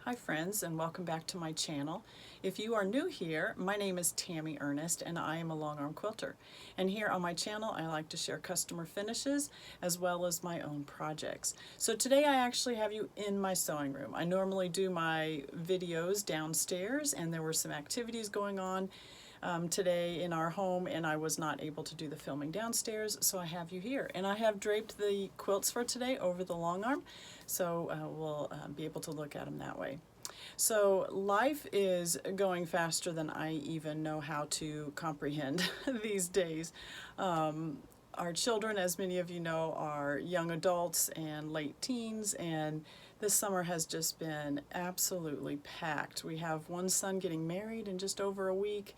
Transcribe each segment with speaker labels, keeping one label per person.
Speaker 1: Hi friends, and welcome back to my channel. If you are new here, my name is Tammy Ernest and I am a long-arm quilter. And here on my channel I like to share customer finishes as well as my own projects. So today I actually have you in my sewing room. I normally do my videos downstairs, and there were some activities going on today in our home, and I was not able to do the filming downstairs, so I have you here. And I have draped the quilts for today over the long arm, so we'll be able to look at them that way. So life is going faster than I even know how to comprehend these days. Our children, as many of you know, are young adults and late teens, and this summer has just been absolutely packed. We have one son getting married in just over a week,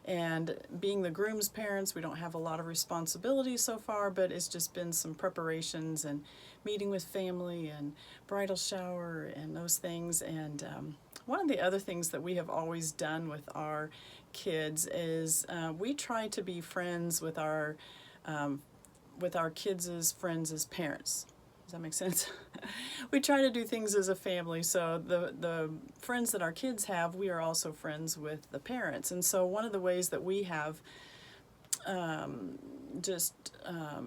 Speaker 1: and being the groom's parents, we don't have a lot of responsibility so far, but it's just been some preparations and meeting with family and bridal shower and those things. And one of the other things that we have always done with our kids is we try to be friends with our kids' friends as parents. Does that make sense? We try to do things as a family, so the friends that our kids have, we are also friends with the parents. And so one of the ways that we have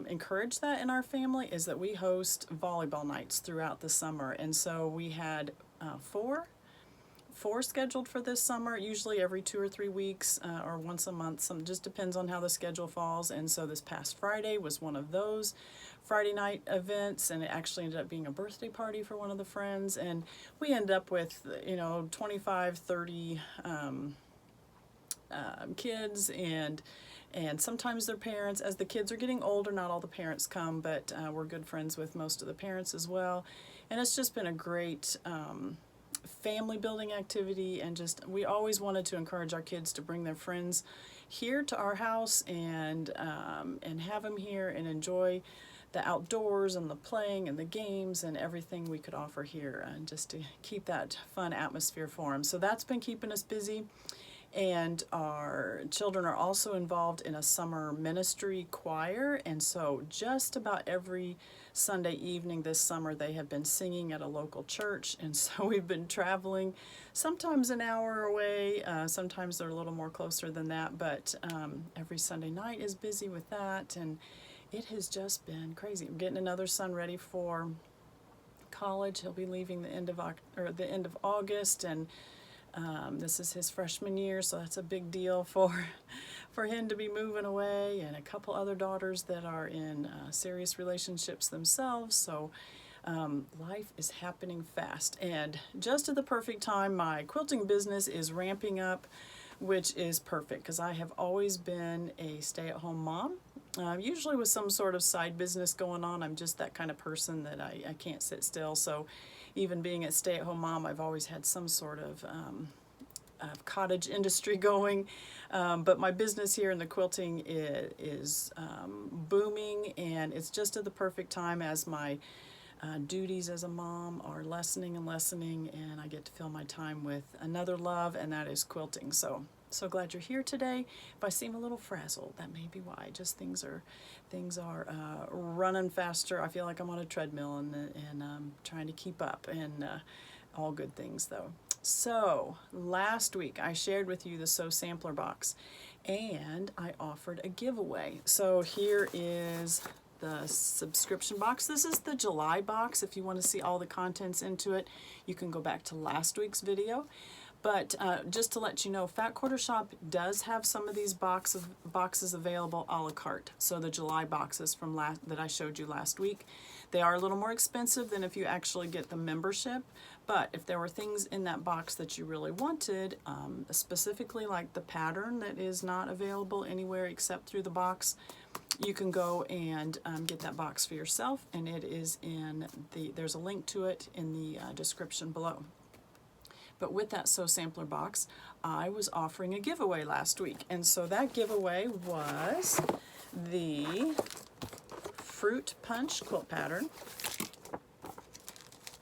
Speaker 1: encouraged that in our family is that we host volleyball nights throughout the summer. And so we had four scheduled for this summer, usually every 2 or 3 weeks or once a month. Some just depends on how the schedule falls. And so this past Friday was one of those Friday night events, and it actually ended up being a birthday party for one of the friends, and we ended up with 25, 30 kids, and sometimes their parents. As the kids are getting older, not all the parents come, but we're good friends with most of the parents as well. And it's just been a great family building activity, and just we always wanted to encourage our kids to bring their friends here to our house and have them here and enjoy the outdoors and the playing and the games and everything we could offer here, and just to keep that fun atmosphere for them. So that's been keeping us busy. And our children are also involved in a summer ministry choir, and so just about every Sunday evening this summer they have been singing at a local church. And so we've been traveling, sometimes an hour away, sometimes they're a little more closer than that, but every Sunday night is busy with that, and it has just been crazy. I'm getting another son ready for college. He'll be leaving the end of August, and this is his freshman year, so that's a big deal for him to be moving away, and a couple other daughters that are in serious relationships themselves. So life is happening fast, and just at the perfect time, my quilting business is ramping up, which is perfect because I have always been a stay-at-home mom. Usually with some sort of side business going on. I'm just that kind of person that I can't sit still. So even being a stay-at-home mom, I've always had some sort of cottage industry going. But my business here in the quilting is booming, and it's just at the perfect time as my duties as a mom are lessening and lessening, and I get to fill my time with another love, and that is quilting. So glad you're here today. If I seem a little frazzled, that may be why. Just things are running faster. I feel like I'm on a treadmill and trying to keep up, and all good things though. So last week I shared with you the Sew Sampler box, and I offered a giveaway. So here is the subscription box. This is the July box. If you want to see all the contents into it, you can go back to last week's video. But just to let you know, Fat Quarter Shop does have some of these boxes available a la carte. So the July boxes from that I showed you last week, they are a little more expensive than if you actually get the membership. But if there were things in that box that you really wanted, specifically like the pattern that is not available anywhere except through the box, you can go and get that box for yourself, and it is there's a link to it in the description below. But with that Sew Sampler box, I was offering a giveaway last week. And so that giveaway was the Fruit Punch quilt pattern,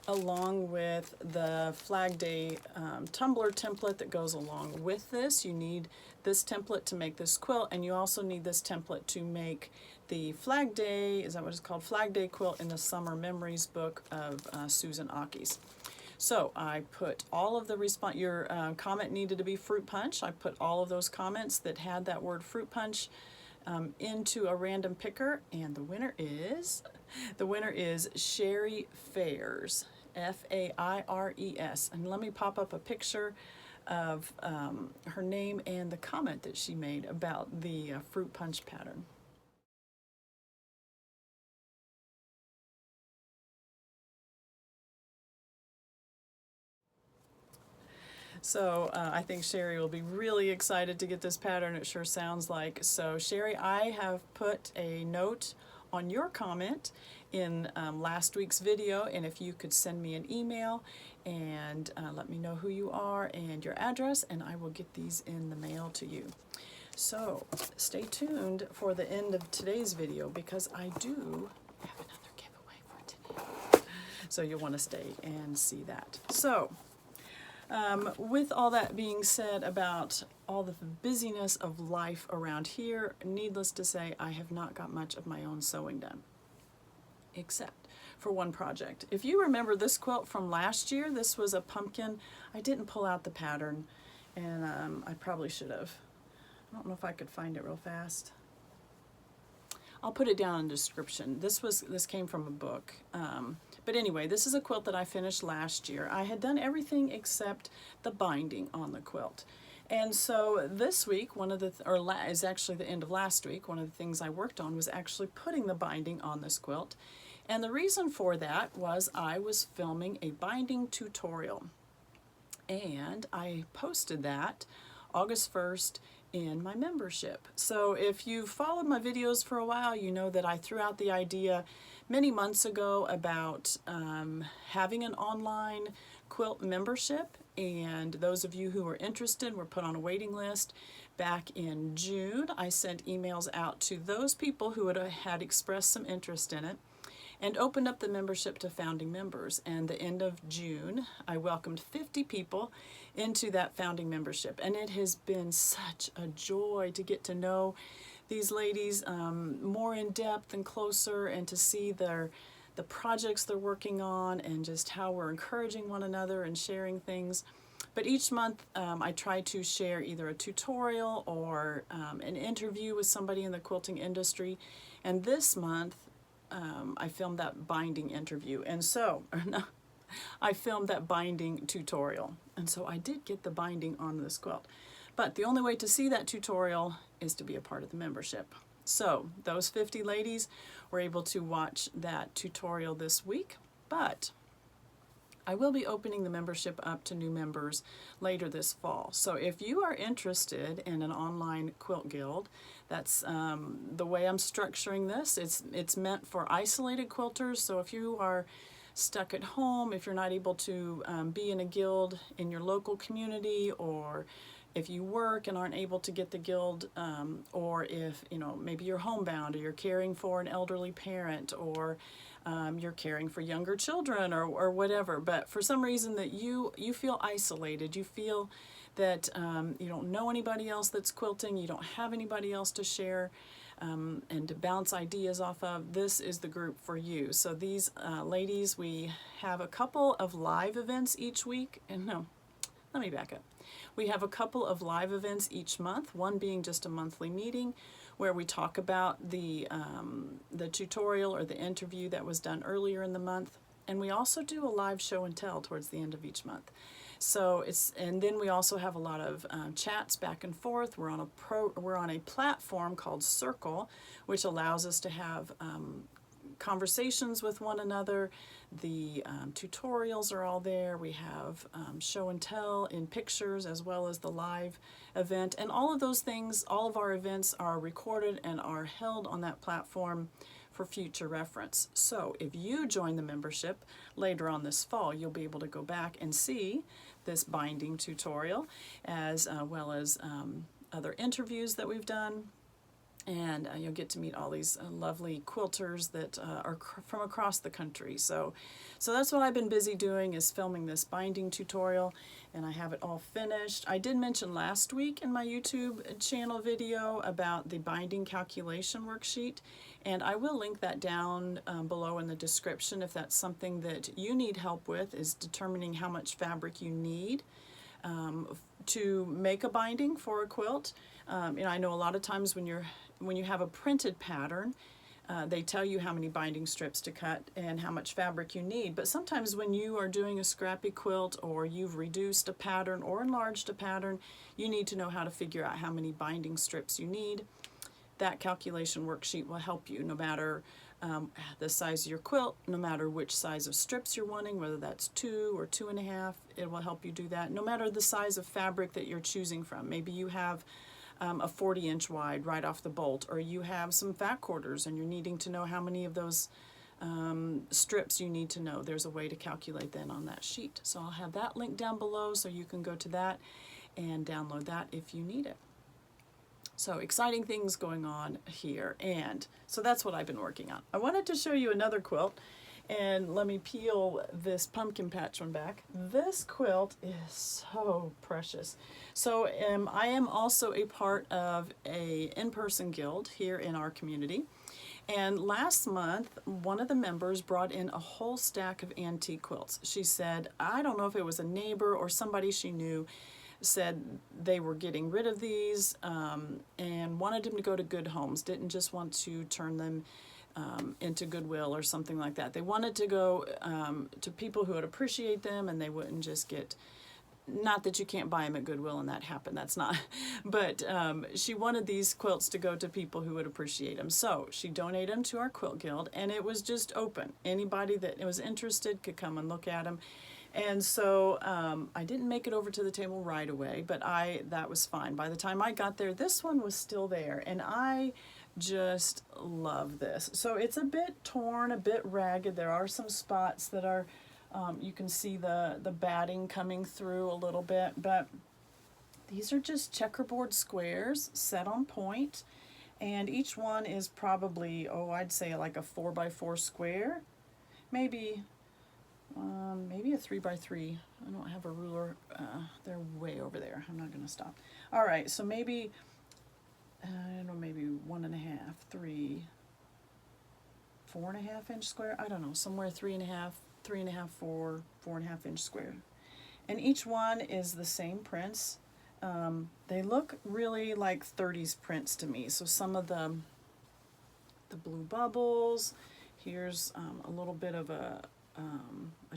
Speaker 1: along with the Flag Day tumbler template that goes along with this. You need this template to make this quilt, and you also need this template to make the Flag Day, is that what it's called? Flag Day quilt in the Summer Memories book of Susan Aki's. So I put all of the your comment needed to be fruit punch. I put all of those comments that had that word fruit punch into a random picker, and the winner is Sherry Fairs, F-A-I-R-E-S. And let me pop up a picture of her name and the comment that she made about the fruit punch pattern. So I think Sherry will be really excited to get this pattern. It sure sounds like. So Sherry, I have put a note on your comment in last week's video, and if you could send me an email and let me know who you are and your address, and I will get these in the mail to you. So stay tuned for the end of today's video, because I do have another giveaway for today. So you'll want to stay and see that. So with all that being said about all the busyness of life around here, needless to say, I have not got much of my own sewing done, except for one project. If you remember this quilt from last year, this was a pumpkin. I didn't pull out the pattern, and I probably should have. I don't know if I could find it real fast. I'll put it down in the description. This came from a book. But anyway, this is a quilt that I finished last year. I had done everything except the binding on the quilt. And so this week, is actually the end of last week, one of the things I worked on was actually putting the binding on this quilt. And the reason for that was I was filming a binding tutorial. And I posted that August 1st in my membership. So if you've followed my videos for a while, you know that I threw out the idea many months ago about having an online quilt membership, and those of you who were interested were put on a waiting list. Back in June, I sent emails out to those people who had expressed some interest in it and opened up the membership to founding members. And the end of June, I welcomed 50 people into that founding membership, and it has been such a joy to get to know these ladies more in depth and closer, and to see the projects they're working on, and just how we're encouraging one another and sharing things. But each month I try to share either a tutorial or an interview with somebody in the quilting industry. And this month I filmed that binding interview, and so I filmed that binding tutorial, and so I did get the binding on this quilt. But the only way to see that tutorial is to be a part of the membership. So those 50 ladies were able to watch that tutorial this week, but I will be opening the membership up to new members later this fall. So if you are interested in an online quilt guild, that's the way I'm structuring this. It's meant for isolated quilters. So if you are stuck at home, if you're not able to be in a guild in your local community, or if you work and aren't able to get the guild, or if maybe you're homebound, or you're caring for an elderly parent, or you're caring for younger children, or whatever, but for some reason that you feel isolated, you feel that you don't know anybody else that's quilting, you don't have anybody else to share and to bounce ideas off of, this is the group for you. So these ladies, we have a couple of live events each week, and no, let me back up. We have a couple of live events each month, one being just a monthly meeting where we talk about the tutorial or the interview that was done earlier in the month. And we also do a live show and tell towards the end of each month. So and then we also have a lot of chats back and forth. We're on a platform called Circle, which allows us to have conversations with one another. The tutorials are all there. We have show and tell in pictures as well as the live event. And all of those things, all of our events are recorded and are held on that platform for future reference. So if you join the membership later on this fall, you'll be able to go back and see this binding tutorial as well as other interviews that we've done. and you'll get to meet all these lovely quilters that are from across the country. So that's what I've been busy doing, is filming this binding tutorial, and I have it all finished. I did mention last week in my YouTube channel video about the binding calculation worksheet, and I will link that down below in the description if that's something that you need help with, is determining how much fabric you need to make a binding for a quilt. I know a lot of times when you have a printed pattern, they tell you how many binding strips to cut and how much fabric you need. But sometimes when you are doing a scrappy quilt, or you've reduced a pattern or enlarged a pattern, you need to know how to figure out how many binding strips you need. That calculation worksheet will help you, no matter the size of your quilt, no matter which size of strips you're wanting, whether that's 2 or 2.5, it will help you do that. No matter the size of fabric that you're choosing from. Maybe you have a 40-inch wide right off the bolt, or you have some fat quarters and you're needing to know how many of those strips you need to know. There's a way to calculate that on that sheet. So I'll have that link down below so you can go to that and download that if you need it. So exciting things going on here, and so that's what I've been working on. I wanted to show you another quilt, and let me peel this pumpkin patch one back. This quilt is so precious. So I am also a part of a in-person guild here in our community, and last month one of the members brought in a whole stack of antique quilts. She said, I don't know if it was a neighbor or somebody she knew, said they were getting rid of these and wanted them to go to good homes, didn't just want to turn them into Goodwill or something like that. They wanted to go to people who would appreciate them, and they wouldn't just get, not that you can't buy them at Goodwill and that happened, that's not, but she wanted these quilts to go to people who would appreciate them. So she donated them to our quilt guild, and it was just open. Anybody that was interested could come and look at them. And so I didn't make it over to the table right away, but that was fine. By the time I got there, this one was still there, and I just love this. So it's a bit torn, a bit ragged. There are some spots that are, you can see the batting coming through a little bit, but these are just checkerboard squares set on point, and each one is probably, I'd say like a 4x4 square, maybe a 3x3. I don't have a ruler. They're way over there. I'm not going to stop. All right, so maybe, I don't know, maybe 1.5, 3, 4.5 inch square. I don't know, somewhere 3.5, 3.5, 4, 4.5 inch square. And each one is the same prints. They look really like 30s prints to me. So some of the blue bubbles. Here's a little bit of a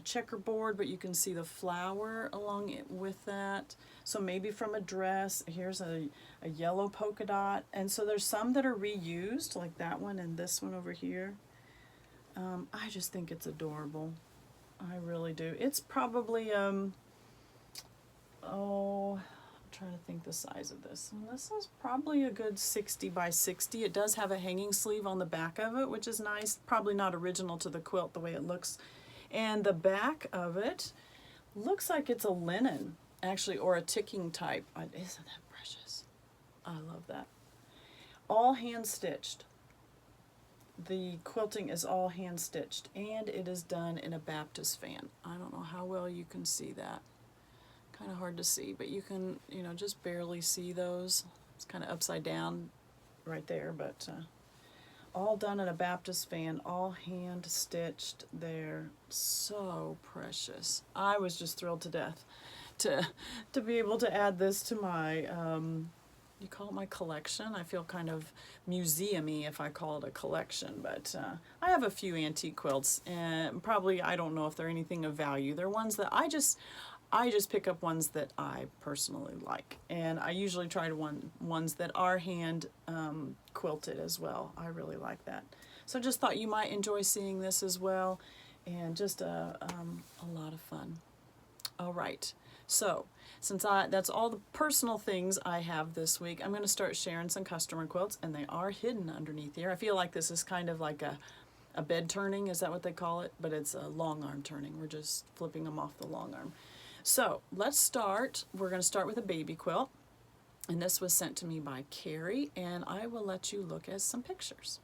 Speaker 1: checkerboard, but you can see the flower along it with that. So maybe from a dress. Here's a yellow polka dot. And so there's some that are reused, like that one and this one over here. I just think it's adorable. I really do. It's probably, I'm trying to think the size of this. And this is probably a good 60 by 60. It does have a hanging sleeve on the back of it, which is nice. Probably not original to the quilt the way it looks. And the back of it looks like it's a linen, actually, or a ticking type. Isn't that precious? I love that. All hand stitched. The quilting is all hand stitched, and it is done in a Baptist fan. I don't know how well you can see that. Kind of hard to see, but you can, just barely see those. It's kind of upside down right there, but all done in a Baptist fan, all hand stitched there. So precious. I was just thrilled to death to be able to add this to my, you call it my collection? I feel kind of museum-y if I call it a collection, but I have a few antique quilts, and probably, I don't know if they're anything of value. They're ones that I just pick up ones that I personally like, and I usually try to ones that are hand quilted as well. I really like that. So just thought you might enjoy seeing this as well, and just a lot of fun. All right, so since that's all the personal things I have this week, I'm going to start sharing some customer quilts, and they are hidden underneath here. I feel like this is kind of like a bed turning, is that what they call it? But it's a long arm turning. We're just flipping them off the long arm. So let's start. We're going to start with a baby quilt. And this was sent to me by Carrie, and I will let you look at some pictures.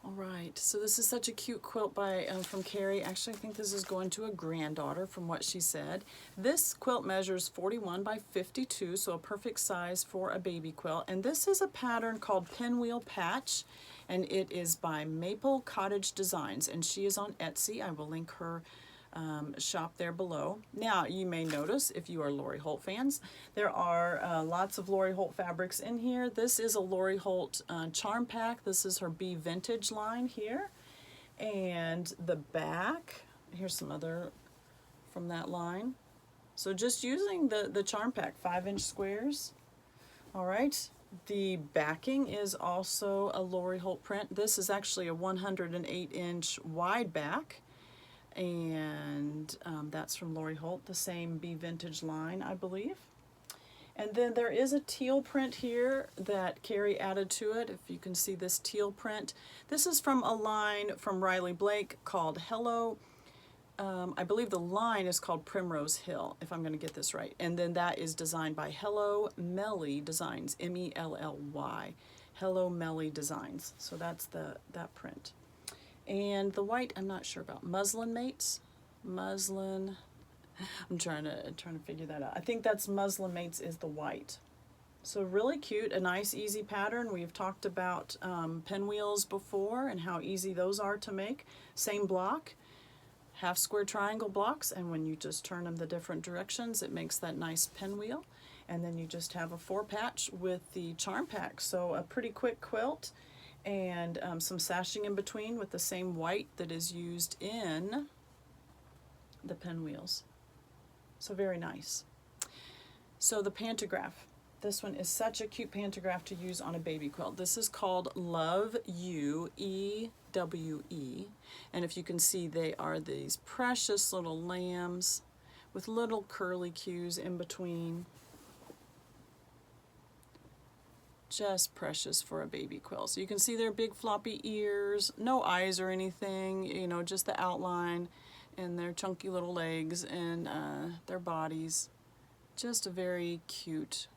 Speaker 1: All right, so this is such a cute quilt by from Carrie. Actually, I think this is going to a granddaughter from what she said. This quilt measures 41 by 52, so a perfect size for a baby quilt. And this is a pattern called Pinwheel Patch, and it is by Maple Cottage Designs, and she is on Etsy. I will link her shop there below. Now, you may notice, if you are Lori Holt fans, there are lots of Lori Holt fabrics in here. This is a Lori Holt charm pack. This is her Be Vintage line here. And the back, here's some other from that line. So just using the charm pack, 5-inch squares. All right. The backing is also a Lori Holt print. This is actually a 108-inch wide back. And that's from Lori Holt, the same Be Vintage line, I believe. And then there is a teal print here that Carrie added to it, if you can see this teal print. This is from a line from Riley Blake called Hello. I believe the line is called Primrose Hill, if I'm going to get this right. And then that is designed by Hello Melly Designs, M-E-L-L-Y. Hello Melly Designs. So that's that print. And the white, I'm not sure about. Muslin Mates, muslin. I'm trying to figure that out. I think that's Muslin Mates is the white. So really cute, a nice easy pattern. We've talked about pinwheels before and how easy those are to make. Same block, half square triangle blocks, and when you just turn them the different directions, it makes that nice pinwheel. And then you just have a 4-patch with the charm pack. So a pretty quick quilt. And some sashing in between with the same white that is used in the pinwheels. So very nice. So the pantograph. This one is such a cute pantograph to use on a baby quilt. This is called Love You, E-W-E. And if you can see, they are these precious little lambs with little curly cues in between. Just precious for a baby quilt. So you can see their big floppy ears, no eyes or anything, you know, just the outline, and their chunky little legs and their bodies. Just a very cute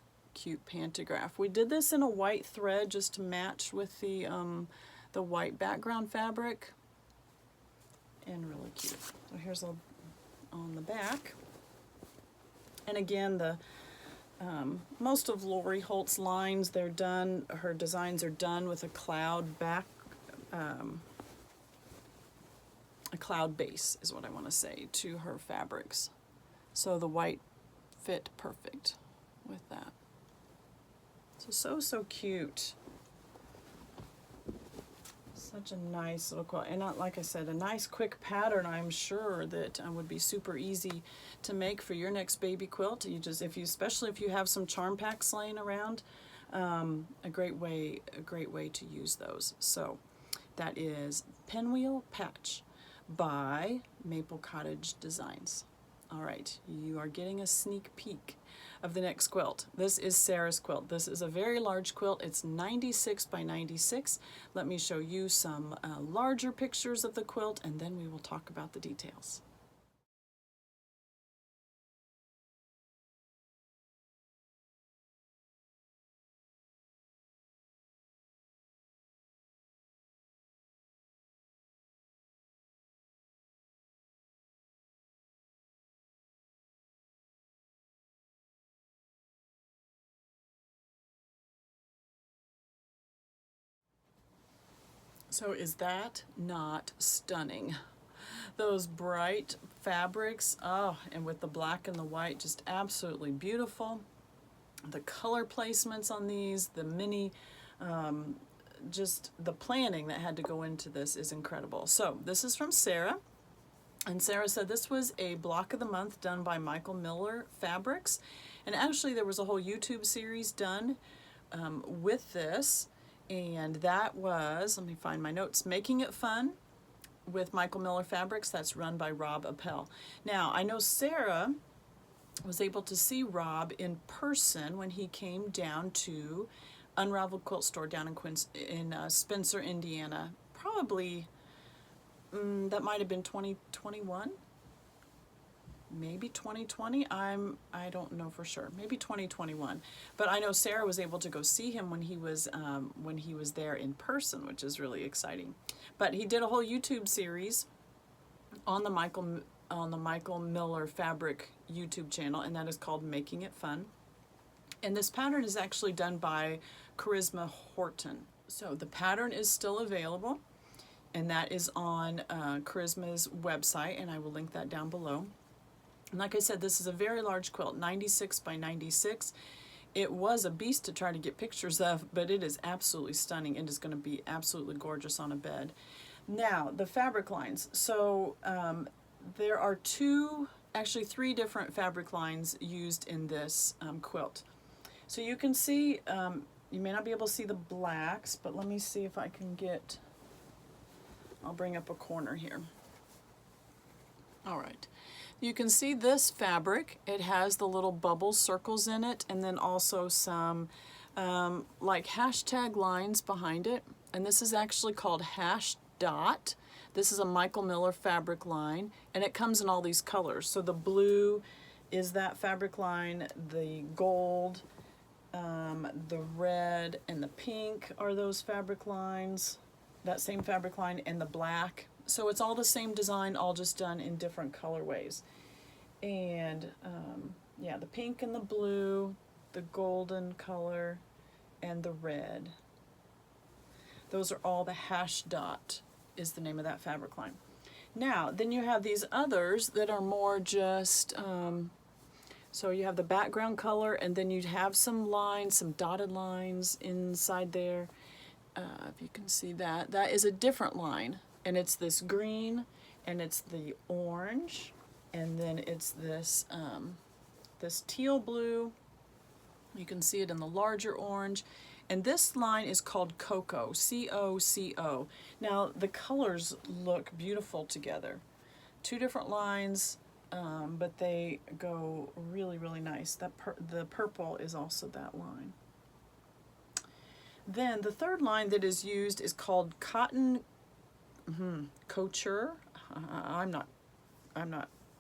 Speaker 1: pantograph. We did this in a white thread just to match with the white background fabric, and really cute. So here's a on the back, and again most of Lori Holt's lines, they're done, her designs are done with a cloud back, a cloud base is what I want to say to her fabrics. So the white fit perfect with that. So cute. Such a nice little quilt, and like I said, a nice quick pattern. I'm sure that would be super easy to make for your next baby quilt. You just, especially if you have some charm packs laying around, a great way to use those. So that is Pinwheel Patch by Maple Cottage Designs. All right, you are getting a sneak peek of the next quilt. This is Sara's quilt. This is a very large quilt. It's 96 by 96. Let me show you some larger pictures of the quilt, and then we will talk about the details. So is that not stunning? Those bright fabrics, oh, and with the black and the white, just absolutely beautiful. The color placements on these, the mini, just the planning that had to go into this is incredible. So this is from Sara, and Sara said this was a block of the month done by Michael Miller Fabrics, and actually there was a whole YouTube series done with this. And that was, let me find my notes, Making It Fun with Michael Miller Fabrics. That's run by Rob Appell. Now, I know Sara was able to see Rob in person when he came down to Unraveled Quilt Store down in Spencer, Indiana. Probably, that might have been 2021. Maybe 2020. I don't know for sure. Maybe 2021. But I know Sara was able to go see him when he was there in person, which is really exciting. But he did a whole YouTube series on the Michael Miller Fabric YouTube channel, and that is called Making It Fun. And this pattern is actually done by Charisma Horton. So the pattern is still available, and that is on Charisma's website, and I will link that down below. And like I said, this is a very large quilt, 96 by 96. It was a beast to try to get pictures of, but it is absolutely stunning. It is going to be absolutely gorgeous on a bed. Now, the fabric lines. So there are actually three different fabric lines used in this quilt. So you can see, you may not be able to see the blacks, but let me see if I can get, I'll bring up a corner here. All right. You can see this fabric. It has the little bubble circles in it, and then also some like hashtag lines behind it. And this is actually called Hash Dot. This is a Michael Miller fabric line, and it comes in all these colors. So the blue is that fabric line, the gold, the red, and the pink are those fabric lines, that same fabric line, and the black. So it's all the same design, all just done in different colorways. And yeah, the pink and the blue, the golden color, and the red. Those are all the Hash Dot is the name of that fabric line. Now, then you have these others that are more just, so you have the background color, and then you have some lines, some dotted lines inside there. If you can see that, that is a different line. And it's this green, and it's the orange, and then it's this this teal blue. You can see it in the larger orange. And this line is called Coco, C-O-C-O. Now, the colors look beautiful together. Two different lines, but they go really, really nice. The purple is also that line. Then the third line that is used is called Cotton Couture. I'm not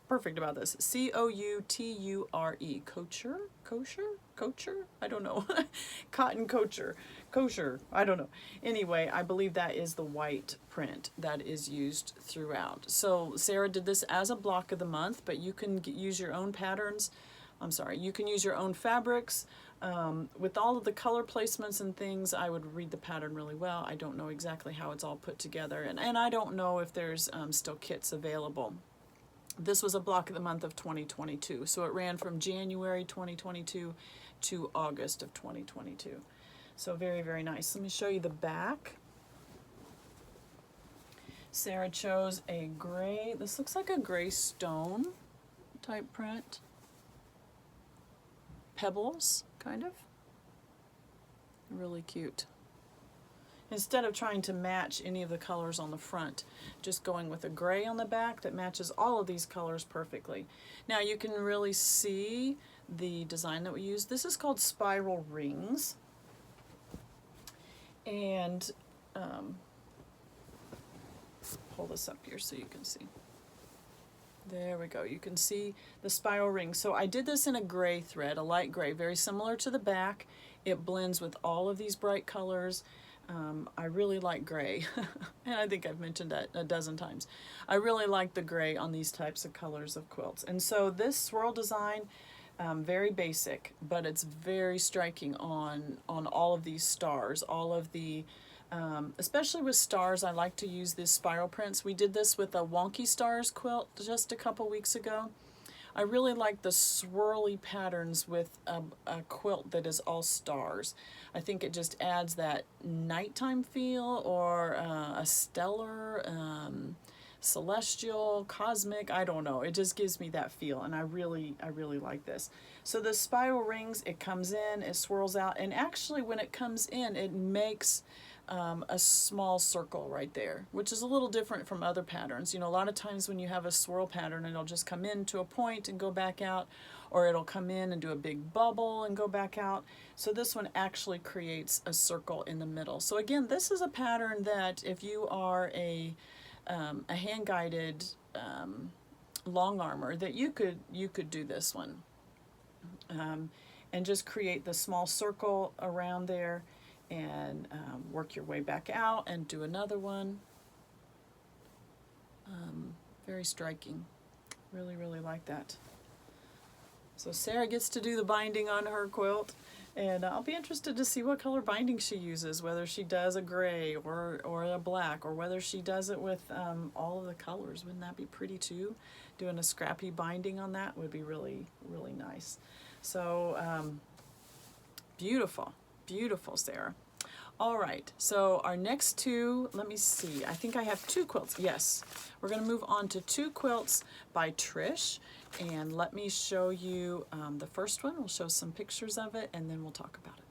Speaker 1: perfect about this. C-O-U-T-U-R-E. Couture? I don't know. Cotton Couture. Kosher. I don't know. Anyway, I believe that is the white print that is used throughout. So Sara did this as a block of the month, but you can use your own patterns. You can use your own fabrics. With all of the color placements and things, I would read the pattern really well. I don't know exactly how it's all put together, and I don't know if there's still kits available. This was a block of the month of 2022, so it ran from January 2022 to August of 2022. So very, very nice. Let me show you the back. Sara chose a gray, this looks like a gray stone type print. Pebbles, kind of. Really cute. Instead of trying to match any of the colors on the front, just going with a gray on the back that matches all of these colors perfectly. Now you can really see the design that we used. This is called Spiral Rings. And pull this up here so you can see. There we go. You can see the spiral ring. So I did this in a gray thread, a light gray, very similar to the back. It blends with all of these bright colors. I really like gray, and I think I've mentioned that a dozen times. I really like the gray on these types of colors of quilts. And so this swirl design, very basic, but it's very striking on all of these stars, all of the especially with stars. I like to use these spiral prints. We did this with a Wonky Stars quilt just a couple weeks ago. I really like the swirly patterns with a quilt that is all stars. I think it just adds that nighttime feel, or a stellar, celestial, cosmic, I don't know. It just gives me that feel, and I really like this. So the spiral rings, it comes in, it swirls out, and actually when it comes in, it makes a small circle right there, which is a little different from other patterns. You know, a lot of times when you have a swirl pattern, it'll just come in to a point and go back out, or it'll come in and do a big bubble and go back out. So this one actually creates a circle in the middle. So again, this is a pattern that if you are a hand-guided long armor, that you could do this one, and just create the small circle around there, and work your way back out and do another one. Very striking. Really like that. So Sara gets to do the binding on her quilt, and I'll be interested to see what color binding she uses, whether she does a gray or a black, or whether she does it with all of the colors. Wouldn't that be pretty too? Doing a scrappy binding on that would be really nice. So beautiful, Sara. All right, so our next two, let me see, I think I have two quilts. Yes, we're going to move on to two quilts by Trish, and let me show you the first one. We'll show some pictures of it, and then we'll talk about it.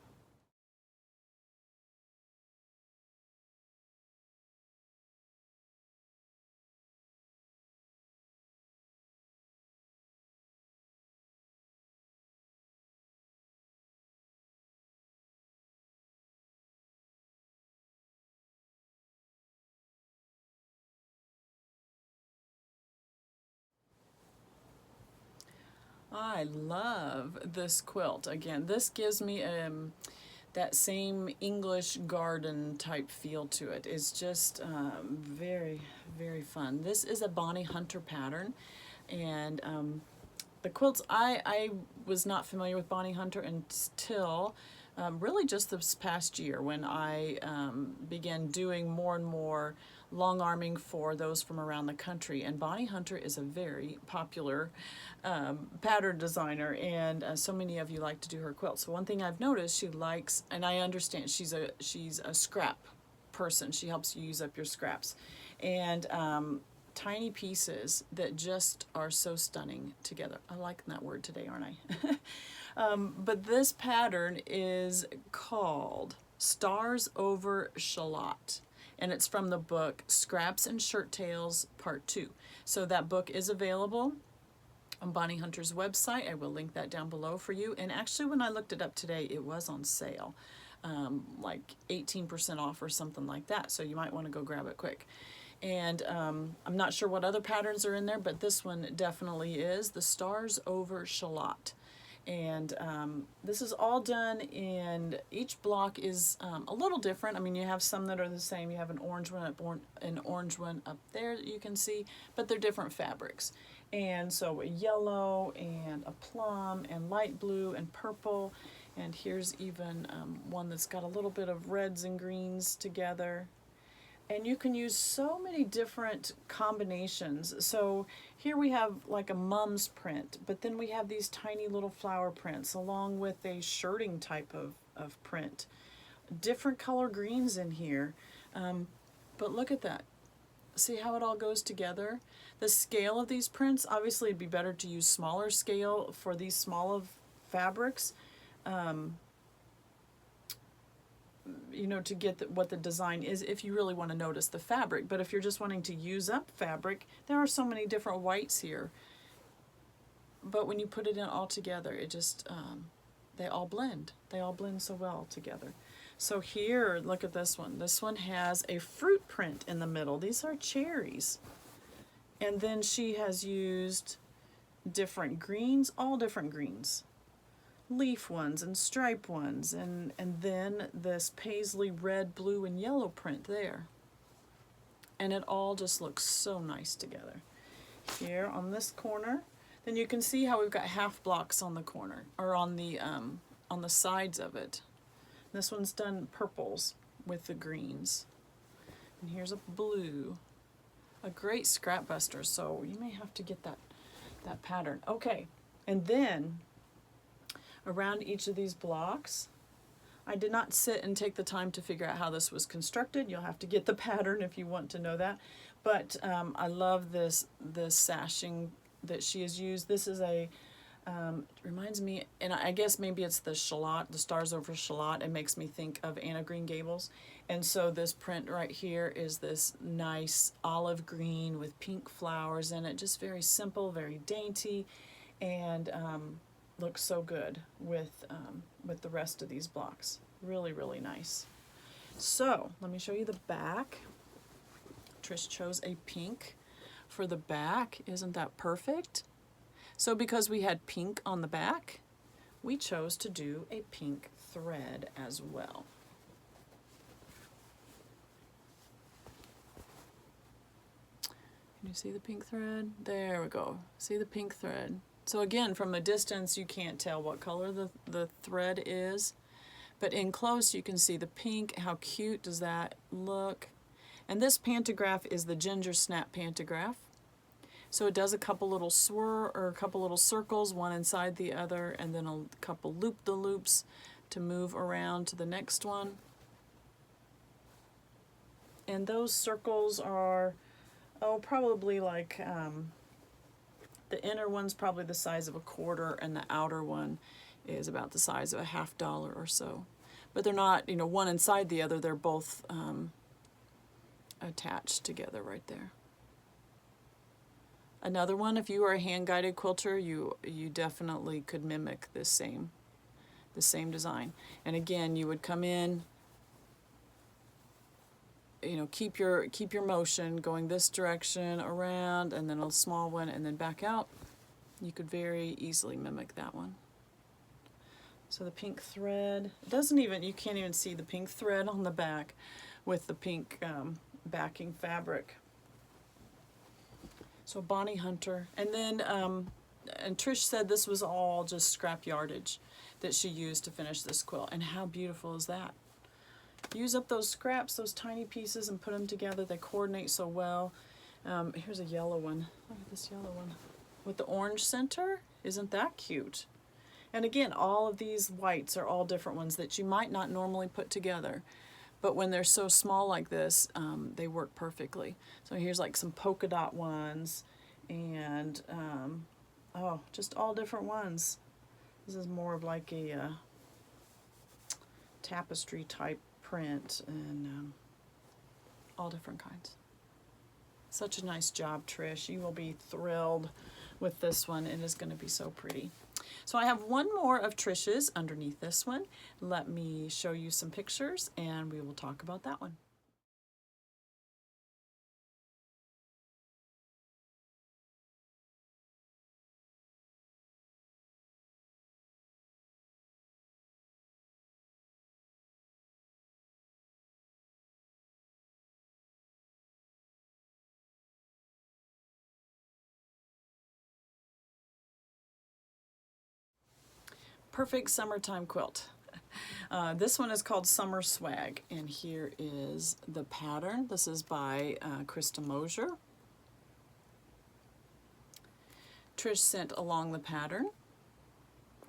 Speaker 1: I love this quilt. Again, this gives me that same English garden type feel to it. It's just very fun. This is a Bonnie Hunter pattern, and the quilts, I was not familiar with Bonnie Hunter until really just this past year, when I began doing more and more long arming for those from around the country. And Bonnie Hunter is a very popular pattern designer, and so many of you like to do her quilts. So one thing I've noticed, she likes, and I understand she's a scrap person. She helps you use up your scraps, and tiny pieces that just are so stunning together. I like that word today, aren't I? But this pattern is called Stars Over Shallotte, and it's from the book Scraps and Shirttails Part 2. So that book is available on Bonnie Hunter's website. I will link that down below for you. And actually, when I looked it up today, it was on sale, like 18% off or something like that. So you might want to go grab it quick. And I'm not sure what other patterns are in there, but this one definitely is the Stars Over Shallotte. And this is all done in, each block is a little different. I mean, you have some that are the same. You have an orange one up there that you can see, but they're different fabrics. And so a yellow and a plum and light blue and purple. And here's even one that's got a little bit of reds and greens together. And you can use so many different combinations. So here we have like a mum's print, but then we have these tiny little flower prints along with a shirting type of print. Different color greens in here. But look at that. See how it all goes together? The scale of these prints, obviously it'd be better to use smaller scale for these small of fabrics. You know, to get what the design is, if you really want to notice the fabric. But if you're just wanting to use up fabric, there are so many different whites here. But when you put it in all together, it just, they all blend. They all blend so well together. So here, look at this one. This one has a fruit print in the middle. These are cherries. And then she has used different greens, all different greens. Leaf ones and stripe ones, and then this paisley red, blue, and yellow print there. And it all just looks so nice together. Here on this corner, then you can see how we've got half blocks on the corner, or on the sides of it. This one's done purples with the greens. And here's a blue. A great scrap buster, so you may have to get that pattern. Okay, and then around each of these blocks, I did not sit and take the time to figure out how this was constructed. You'll have to get the pattern if you want to know that. But I love this sashing that she has used. This is a, reminds me, and I guess maybe it's the Shallotte, the Stars Over Shallotte. It makes me think of Anna Green Gables. And so this print right here is this nice olive green with pink flowers in it. Just very simple, very dainty, and looks so good with the rest of these blocks. Really, really nice. So let me show you the back. Trish chose a pink for the back. Isn't that perfect? So because we had pink on the back, we chose to do a pink thread as well. Can you see the pink thread? There we go. See the pink thread. So again, from a distance, you can't tell what color the thread is, but in close you can see the pink. How cute does that look? And this pantograph is the Gingersnap pantograph. So it does a couple little swirl or a couple little circles, one inside the other, and then a couple loop-the-loops to move around to the next one. And those circles are, oh, probably like, the inner one's probably the size of a quarter, and the outer one is about the size of a $50 or so. But they're not, you know, one inside the other, they're both attached together right there. Another one, if you are a hand-guided quilter, you definitely could mimic the same design. And again, you would come in, you know, keep your motion going this direction, around, and then a small one, and then back out. You could very easily mimic that one. So the pink thread, you can't even see the pink thread on the back with the pink backing fabric. So Bonnie Hunter. And then, and Trish said this was all just scrap yardage that she used to finish this quilt. And how beautiful is that? Use up those scraps, those tiny pieces, and put them together. They coordinate so well. Here's a yellow one. Look at this yellow one with the orange center. Isn't that cute? And again, all of these whites are all different ones that you might not normally put together. But when they're so small like this, they work perfectly. So here's like some polka dot ones, and oh, just all different ones. This is more of like a tapestry type print, and all different kinds. Such a nice job, Trish. You will be thrilled with this one. It is going to be so pretty. So I have one more of Trish's underneath this one. Let me show you some pictures and we will talk about that one. Perfect summertime quilt. This one is called Summer Swag, and here is the pattern. This is by Krista Moser. Trish sent along the pattern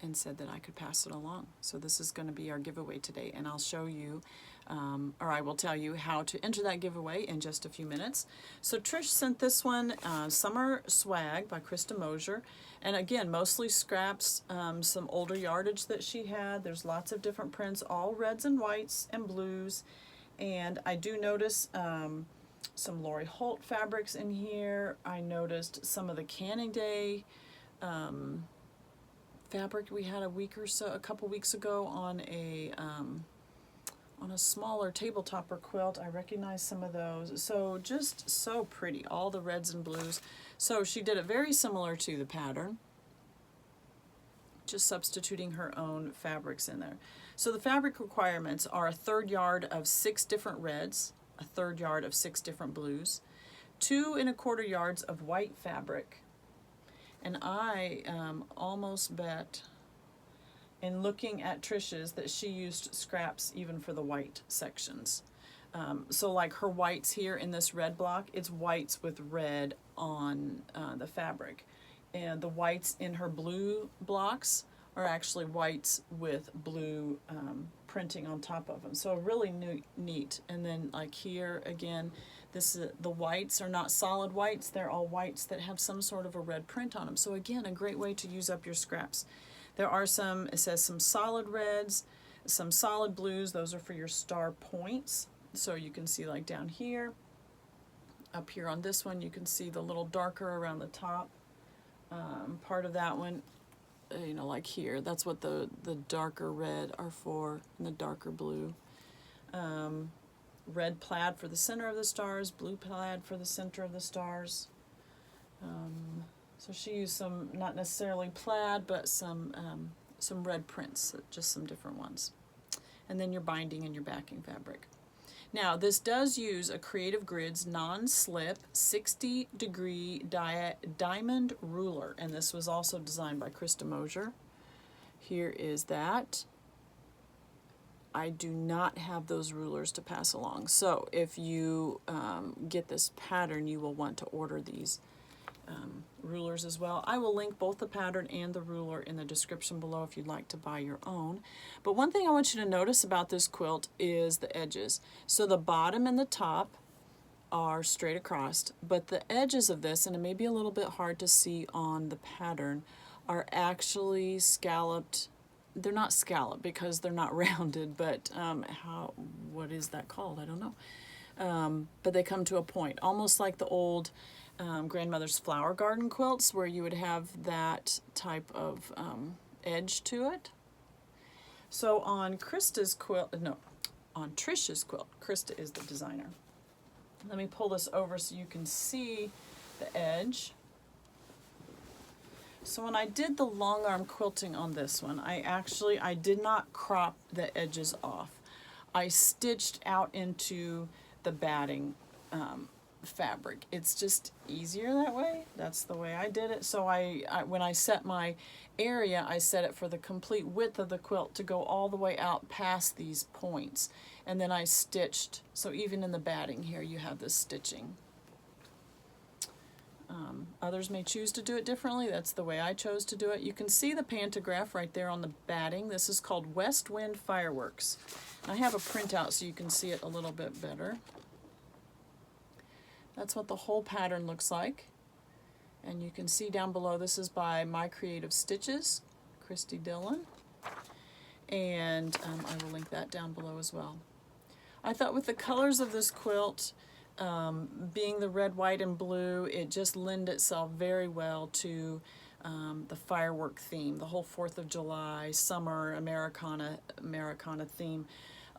Speaker 1: and said that I could pass it along. So this is going to be our giveaway today, and I'll show you, or I will tell you how to enter that giveaway in just a few minutes. So Trish sent this one, Summer Swag by Krista Moser, and again, mostly scraps, some older yardage that she had. There's lots of different prints, all reds and whites and blues, and I do notice some Lori Holt fabrics in here. I noticed some of the Canning Day fabric we had a couple weeks ago on a smaller tabletopper quilt. I recognize some of those. So just so pretty, all the reds and blues. So she did it very similar to the pattern, just substituting her own fabrics in there. So the fabric requirements are a 1/3 yard of 6 different reds, a 1/3 yard of 6 different blues, 2 1/4 yards of white fabric. And I almost bet, in looking at Trish's, that she used scraps even for the white sections. So like her whites here in this red block, it's whites with red on the fabric. And the whites in her blue blocks are actually whites with blue printing on top of them. So really neat. And then like here again, The whites are not solid whites, they're all whites that have some sort of a red print on them. So again, a great way to use up your scraps. There are some, it says some solid reds, some solid blues, those are for your star points. So you can see like down here, up here on this one, you can see the little darker around the top. Part of that one, you know, like here, that's what the darker red are for, and the darker blue. Red plaid for the center of the stars, blue plaid for the center of the stars. So she used some, not necessarily plaid, but some red prints, just some different ones. And then your binding and your backing fabric. Now, this does use a Creative Grids non-slip 60-degree diamond ruler, and this was also designed by Krista Moser. Here is that. I do not have those rulers to pass along. So if you get this pattern, you will want to order these rulers as well. I will link both the pattern and the ruler in the description below if you'd like to buy your own. But one thing I want you to notice about this quilt is the edges. So the bottom and the top are straight across, but the edges of this, and it may be a little bit hard to see on the pattern, are actually scalloped. They're not scalloped because they're not rounded, but what is that called? I don't know. But they come to a point, almost like the old grandmother's flower garden quilts, where you would have that type of edge to it. So on Krista's quilt, no, on Trisha's quilt, Krista is the designer. Let me pull this over so you can see the edge. So when I did the long arm quilting on this one, I did not crop the edges off. I stitched out into the batting fabric. It's just easier that way. That's the way I did it. So when I set my area, I set it for the complete width of the quilt to go all the way out past these points. And then I stitched, so even in the batting here, you have this stitching. Others may choose to do it differently. That's the way I chose to do it. You can see the pantograph right there on the batting. This is called West Wind Fireworks. I have a printout so you can see it a little bit better. That's what the whole pattern looks like. And you can see down below, this is by My Creative Stitches, Christy Dillon. And I will link that down below as well. I thought with the colors of this quilt, being the red, white, and blue, it just lend itself very well to the firework theme, the whole 4th of July, summer, Americana theme.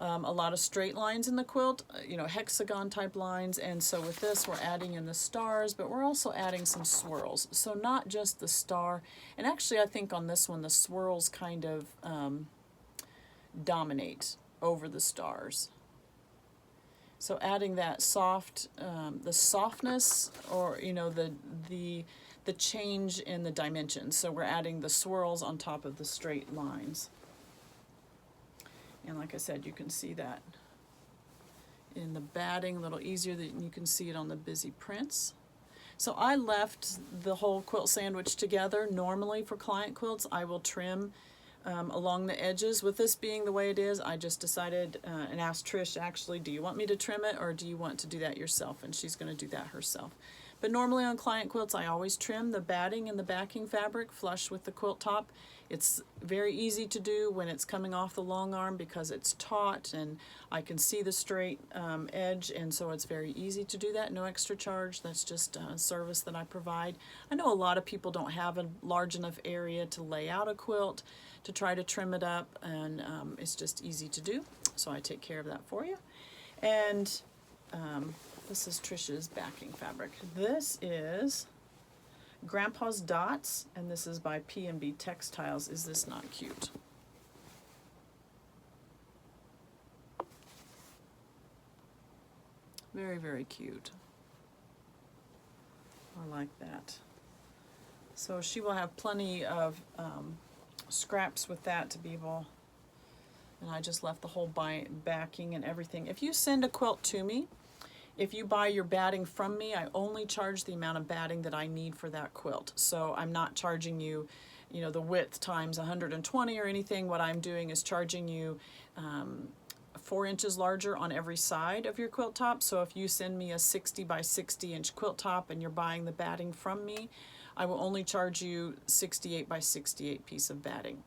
Speaker 1: A lot of straight lines in the quilt, you know, hexagon type lines, and so with this we're adding in the stars, but we're also adding some swirls. So not just the star, and actually I think on this one the swirls kind of dominate over the stars. So adding that soft, the softness, or you know, the change in the dimensions. So we're adding the swirls on top of the straight lines. And like I said, you can see that in the batting a little easier than you can see it on the busy prints. So I left the whole quilt sandwich together. Normally for client quilts, I will trim along the edges. With this being the way it is, I just decided and asked Trish, actually, do you want me to trim it or do you want to do that yourself? And she's going to do that herself. But normally on client quilts, I always trim the batting and the backing fabric flush with the quilt top. It's very easy to do when it's coming off the long arm because it's taut and I can see the straight edge, and so it's very easy to do that. No extra charge. That's just a service that I provide. I know a lot of people don't have a large enough area to lay out a quilt to try to trim it up, and it's just easy to do. So I take care of that for you. And this is Trisha's backing fabric. This is Grandpa's Dots, and this is by P&B Textiles. Is this not cute? Very, very cute. I like that. So she will have plenty of scraps with that to be able, and I just left the whole backing and everything. If you send a quilt to me, if you buy your batting from me, I only charge the amount of batting that I need for that quilt. So I'm not charging you, you know, the width times 120 or anything. What I'm doing is charging you 4 inches larger on every side of your quilt top. So if you send me a 60 by 60 inch quilt top and you're buying the batting from me, I will only charge you 68 by 68 piece of batting.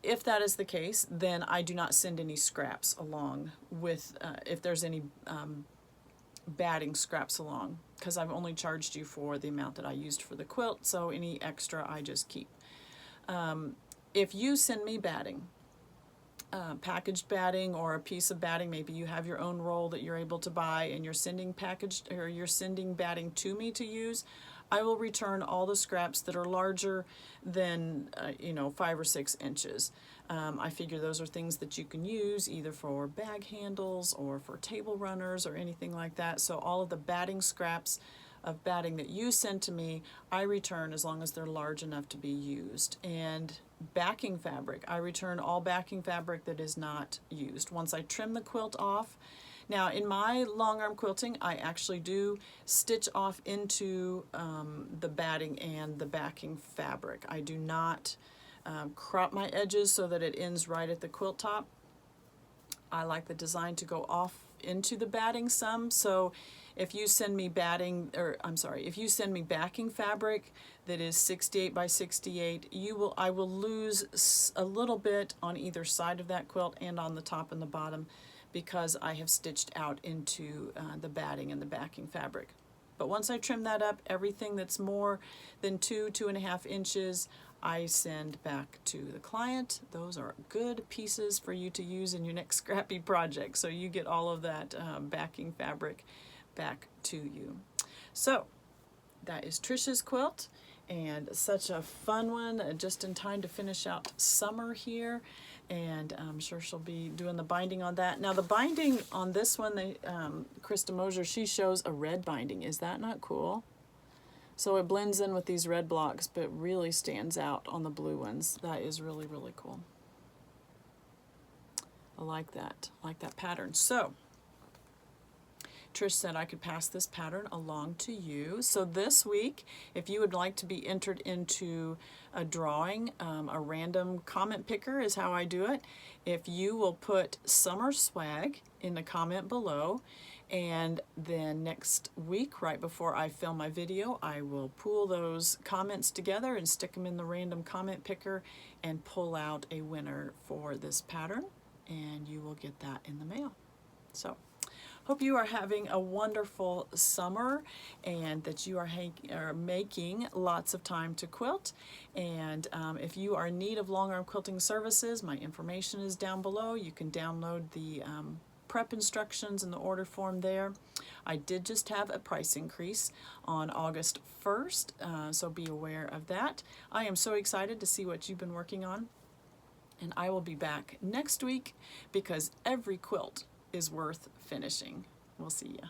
Speaker 1: If that is the case, then I do not send any scraps along with, if there's any batting scraps along, because I've only charged you for the amount that I used for the quilt, so any extra I just keep. If you send me batting, packaged batting or a piece of batting, maybe you have your own roll that you're able to buy and you're sending packaged, or you're sending batting to me to use, I will return all the scraps that are larger than 5 or 6 inches. I figure those are things that you can use either for bag handles or for table runners or anything like that. So all of the batting scraps of batting that you send to me, I return as long as they're large enough to be used. And backing fabric, I return all backing fabric that is not used. Once I trim the quilt off, now in my long arm quilting, I actually do stitch off into the batting and the backing fabric. I do not crop my edges so that it ends right at the quilt top. I like the design to go off into the batting some, so if you send me if you send me backing fabric that is 68 by 68, I will lose a little bit on either side of that quilt and on the top and the bottom, because I have stitched out into the batting and the backing fabric. But once I trim that up, everything that's more than 2.5 inches, I send back to the client. Those are good pieces for you to use in your next scrappy project. So you get all of that backing fabric back to you. So that is Trisha's quilt, and such a fun one, just in time to finish out summer here. And I'm sure she'll be doing the binding on that. Now the binding on this one, Krista Moser, she shows a red binding. Is that not cool? So it blends in with these red blocks, but really stands out on the blue ones. That is really, really cool. I like that pattern. So Trish said I could pass this pattern along to you. So this week, if you would like to be entered into a drawing, a random comment picker is how I do it. If you will put summer swag in the comment below, and then next week, right before I film my video, I will pool those comments together and stick them in the random comment picker and pull out a winner for this pattern, and you will get that in the mail. So hope you are having a wonderful summer, and that you are making lots of time to quilt. And if you are in need of long arm quilting services, my information is down below. You can download the prep instructions in the order form there. I did just have a price increase on August 1st, so be aware of that. I am so excited to see what you've been working on, and I will be back next week, because every quilt is worth finishing. We'll see ya.